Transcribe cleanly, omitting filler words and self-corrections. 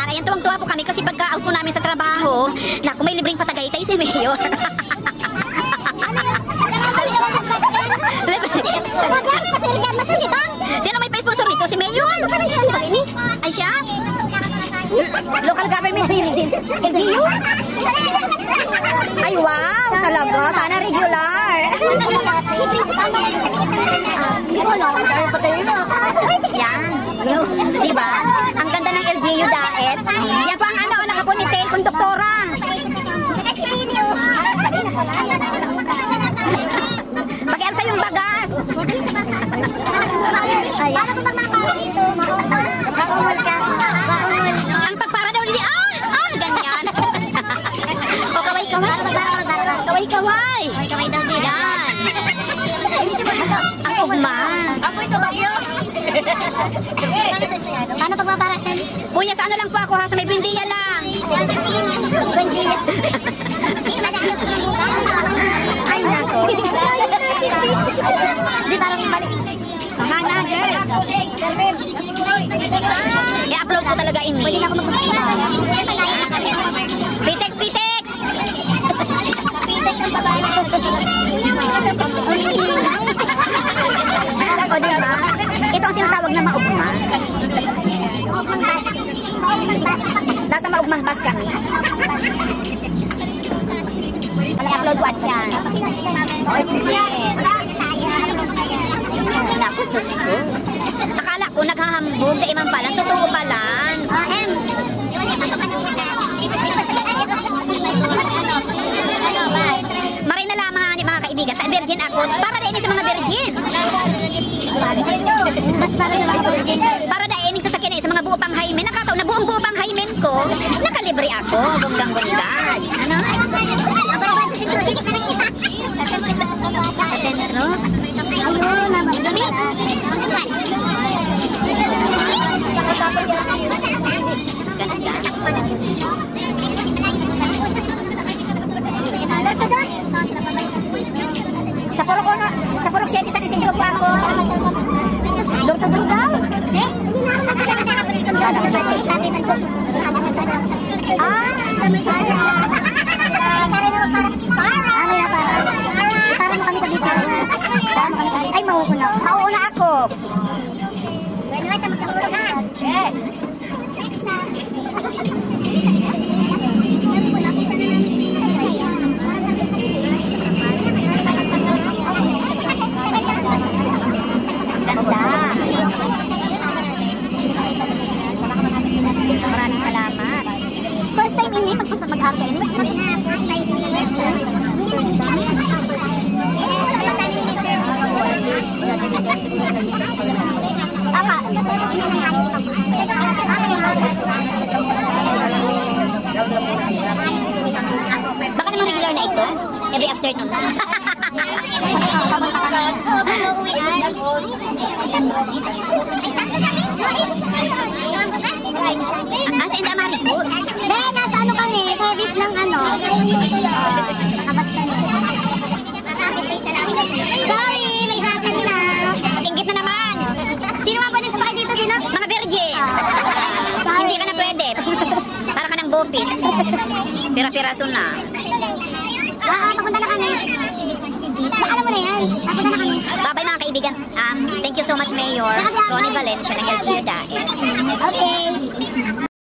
Ayan, tuwang-tuwa po kami kasi pagka-out po namin sa trabaho, naku, may libreng patagaytay si Mayor. Sino may pa-sponsor nito? Si Mayor? Ay siya? Local government LGU? Ay wow, talaga. Sana regular. Yan. Diba? Ang ganda ng LGU diet. Yan po ang ano, nakapunitin, konduktora. Pag-elsa yung bagas. Ayan. Ang pagpara daw nila, ganyan. O, kaway-kaway. Kaway-kaway. Yan. Ang ugma. Ako ito, bagyo. Paano pagbabarasan? Kuya, sa ano lang po ako ha? Sa may Buendia lang. Buendia. Ay, nako. Di parang balik. Hana, girl. I-upload ko talaga ini. Pwede na ako magpapagawa. Pitex, Pitex! Pitex ang babae. O, diba? Ito ang tinatawag na maugma. Nasa maugmang bus kami. I-upload ko at yan. Naku, susko. Akala ko naghahambog sa imang palan. Totoo palan. Maray na lang mga kaibigan. Sa virgin ako. Para dahil sa mga virgin. Para dahil sa sakin sa mga buo pang hymen. Nakataon na buong buo pang hymen ko. Nakalibre ako. Bunggang bunigan. Ano? Sa sentro? Ayun, dami. Sa Purok 7 sa Isidro po ako. Dur-to-dur daw. Ay, mauuna. Mauuna ako. Next na. Maraming salamat. First time ini mag-arte ini. First time Baka naman regular na ito. Every afternoon. Sa Inda Marico. Nasa ano kami, service ng ano. Nakabas kami. Sorry, may sakin na. Inggit na naman. Sino nga pwede sumakay dito? Sino? Mga virgin. Hindi ka na pwede. Para ka ng bopis. Pira-piraso na. Papunta na kami. Alam mo na yan. Papunta na kami. Bye-bye mga kaibigan. Thank you so much, Mayor Ronnie Valencia ng LGU Daet. Okay.